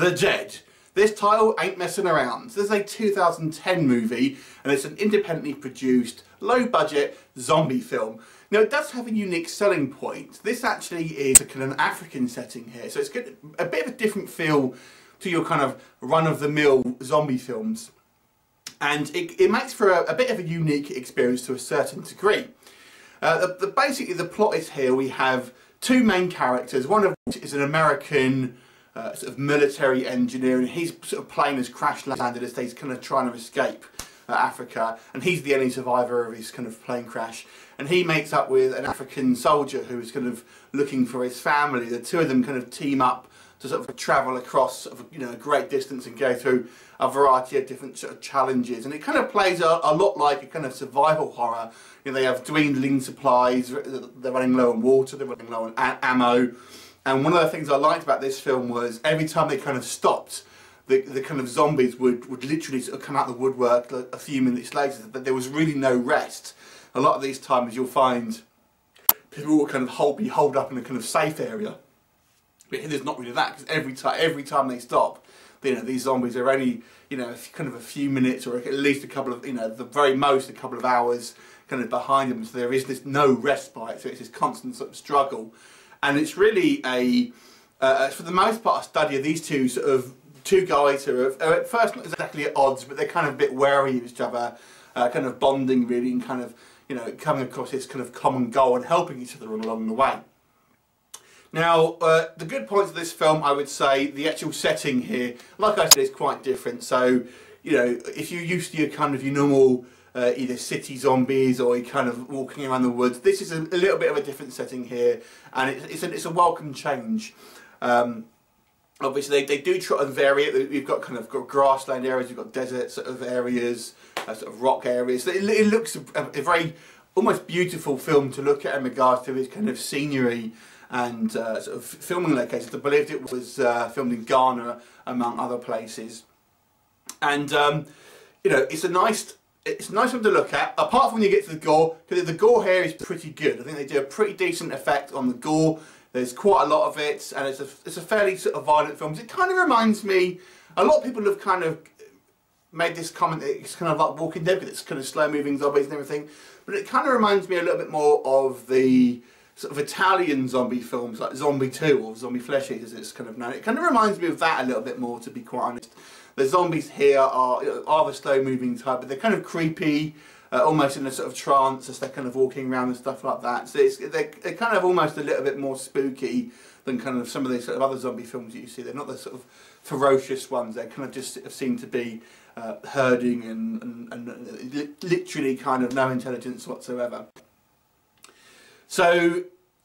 The Dead. This title ain't messing around. This is a 2010 movie and it's an independently produced, low-budget zombie film. Now it does have a unique selling point. This actually is a kind of an African setting here, so it's got a bit of a different feel to your kind of run-of-the-mill zombie films. And it makes for a bit of a unique experience to a certain degree. Basically the plot is here we have two main characters, one of which is an American sort of military engineer, and he's sort of playing as crash landed as he's kind of trying to escape Africa, and he's the only survivor of his kind of plane crash, and he makes up with an African soldier who is kind of looking for his family. The two of them kind of team up to sort of travel across sort of, you know, a great distance and go through a variety of different sort of challenges, and it kind of plays a lot like a kind of survival horror. You know, they have dwindling supplies, they're running low on water, they're running low on ammo, and one of the things I liked about this film was every time they kind of stopped, the kind of zombies would literally sort of come out of the woodwork like a few minutes later, but there was really no rest. A lot of these times you'll find people will kind of be holed up in a kind of safe area. But here there's not really that, because every time they stop, you know, these zombies are only, you know, kind of a few minutes or at least a couple of, you know, the very most a couple of hours kind of behind them. So there is this no respite, so it's this constant sort of struggle. And it's really for the most part, a study of these two guys who are at first not exactly at odds, but they're kind of a bit wary of each other, kind of bonding really, and kind of, you know, coming across this kind of common goal and helping each other along the way. Now, the good points of this film, I would say, the actual setting here, like I said, is quite different. So, you know, if you're used to your normal either city zombies or you're kind of walking around the woods, this is a little bit of a different setting here, and it's a welcome change. Obviously, they do try and vary it. You've got kind of grassland areas, you've got desert sort of areas, sort of rock areas. So it looks a very almost beautiful film to look at in regards to its kind of scenery and sort of filming locations. I believe it was filmed in Ghana, among other places. And you know, it's a nice one to look at. Apart from when you get to the gore, because the gore here is pretty good. I think they do a pretty decent effect on the gore. There's quite a lot of it, and it's a fairly sort of violent film. It kind of reminds me. A lot of people have kind of made this comment that it's kind of like Walking Dead, because it's kind of slow-moving zombies and everything. But it kind of reminds me a little bit more of the sort of Italian zombie films like Zombie 2 or Zombie Flesh Eaters, as it's kind of known. It kind of reminds me of that a little bit more, to be quite honest. The zombies here are the slow-moving type, but they're kind of creepy, almost in a sort of trance as they're kind of walking around and stuff like that. So they're kind of almost a little bit more spooky than kind of some of these sort of other zombie films that you see. They're not the sort of ferocious ones. They kind of just seem to be herding and literally kind of no intelligence whatsoever. So,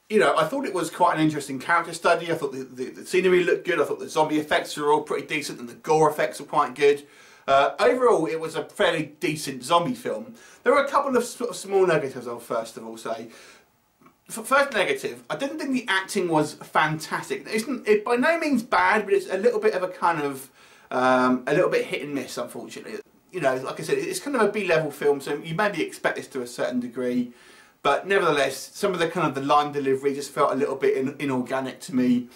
you know, I thought it was quite an interesting character study. I thought the scenery looked good. I thought the zombie effects were all pretty decent, and the gore effects were quite good. Overall, it was a fairly decent zombie film. There were a couple of sort of small negatives I'll first of all say. First negative, I didn't think the acting was fantastic. It's by no means bad, but it's a little bit of a kind of, a little bit hit and miss, unfortunately. You know, like I said, it's kind of a B-level film, so you maybe expect this to a certain degree. But nevertheless, some of the line delivery just felt a little bit inorganic to me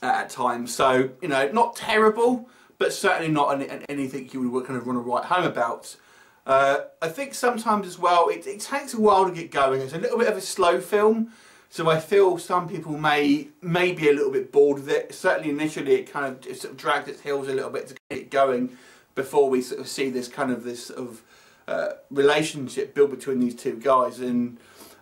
at times. So, you know, not terrible, but certainly not anything you would kind of want to write home about. I think sometimes as well, it takes a while to get going. It's a little bit of a slow film, so I feel some people may be a little bit bored with it. Certainly initially it sort of dragged its heels a little bit to get it going before we sort of see this relationship built between these two guys, and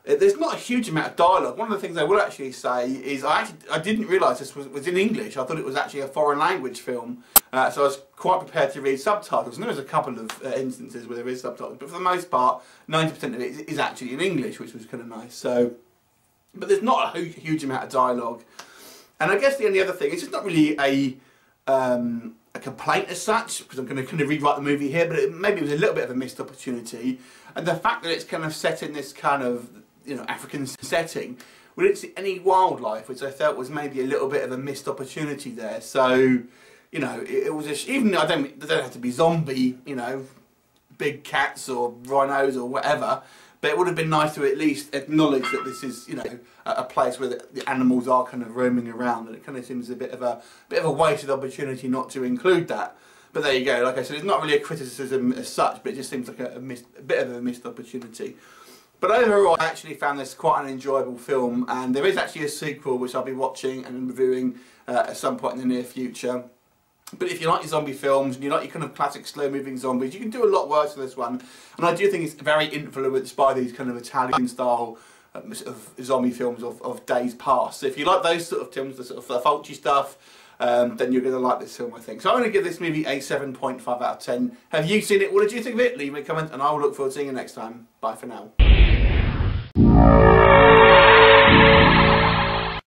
there's not a huge amount of dialogue. One of the things I will actually say is I didn't realise this was in English. I thought it was actually a foreign language film, so I was quite prepared to read subtitles, and there was a couple of instances where there is subtitles, but for the most part 90% of it is actually in English, which was kind of nice. So, but there's not a huge amount of dialogue, and I guess the only other thing, it's just not really a complaint as such, because I'm going to kind of rewrite the movie here, but maybe it was a little bit of a missed opportunity, and the fact that it's kind of set in this kind of, you know, African setting, we didn't see any wildlife, which I felt was maybe a little bit of a missed opportunity there. So, you know, it was even, they don't have to be zombie, you know, big cats or rhinos or whatever, but it would have been nice to at least acknowledge that this is, you know, a place where the animals are kind of roaming around, and it kind of seems a bit of a wasted opportunity not to include that. But there you go. Like I said, it's not really a criticism as such, but it just seems like a bit of a missed opportunity. But overall, I actually found this quite an enjoyable film, and there is actually a sequel which I'll be watching and reviewing at some point in the near future. But if you like your zombie films and you like your kind of classic slow-moving zombies, you can do a lot worse with this one. And I do think it's very influenced by these kind of Italian-style of zombie films of days past. So if you like those sort of films, the sort of Fulci stuff, then you're going to like this film, I think. So I'm going to give this movie a 7.5 out of 10. Have you seen it? What did you think of it? Leave me a comment and I will look forward to seeing you next time. Bye for now.